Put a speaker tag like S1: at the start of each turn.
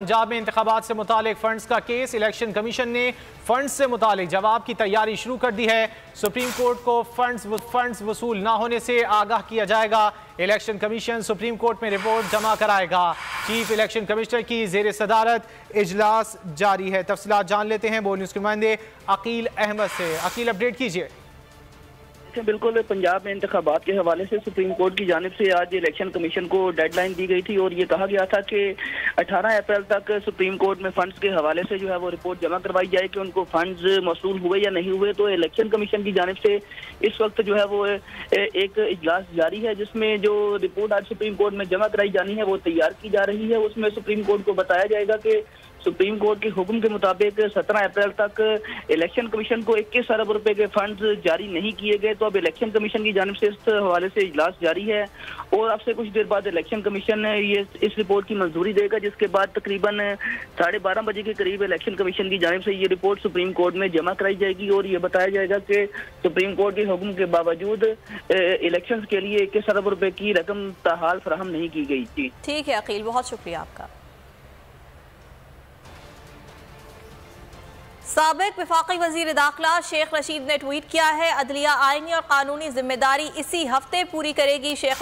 S1: पंजाब में इंतखाबात से मुतालिक फंड्स का केस। इलेक्शन कमीशन ने फंड्स से मुतालिक जवाब की तैयारी शुरू कर दी है। सुप्रीम कोर्ट को फंड्स वसूल ना होने से आगाह किया जाएगा। इलेक्शन कमीशन सुप्रीम कोर्ट में रिपोर्ट जमा कराएगा। चीफ इलेक्शन कमिश्नर की ज़ेर सदारत इजलास जारी है। तफसीलात जान लेते हैं बोल न्यूज़ के नुमाइंदे अकील अहमद से। अकील, अपडेट कीजिए।
S2: बिल्कुल, पंजाब में इंतखाबात के हवाले से सुप्रीम कोर्ट की जानिब से आज इलेक्शन कमीशन को डेडलाइन दी गई थी और ये कहा गया था कि 18 अप्रैल तक सुप्रीम कोर्ट में फंड्स के हवाले से जो है वो रिपोर्ट जमा करवाई जाए कि उनको फंड्स मौसूल हुए या नहीं हुए। तो इलेक्शन कमीशन की जानिब से इस वक्त जो है वो एक इजलास जारी है, जिसमें जो रिपोर्ट आज सुप्रीम कोर्ट में जमा कराई जानी है वो तैयार की जा रही है। उसमें सुप्रीम कोर्ट को बताया जाएगा कि सुप्रीम कोर्ट के हुक्म के मुताबिक 17 अप्रैल तक इलेक्शन कमीशन को 21 अरब रुपए के फंड्स जारी नहीं किए गए। तो अब इलेक्शन कमीशन की जानिब से इस हवाले से इजलास जारी है और अब से कुछ देर बाद इलेक्शन कमीशन ये इस रिपोर्ट की मंजूरी देगा, जिसके बाद तकरीबन 12:30 बजे के करीब इलेक्शन कमीशन की जानिब से ये रिपोर्ट सुप्रीम कोर्ट में जमा कराई जाएगी और ये बताया जाएगा कि सुप्रीम कोर्ट के हुक्म के बावजूद इलेक्शन के लिए 21 अरब रुपए की रकम ताहाल फराहम नहीं की गई थी।
S3: ठीक है अकील, बहुत शुक्रिया आपका। साबिक वफाकी वजीर दाखिला शेख रशीद ने ट्वीट किया है, अदलिया आईनी और कानूनी जिम्मेदारी इसी हफ्ते पूरी करेगी। शेख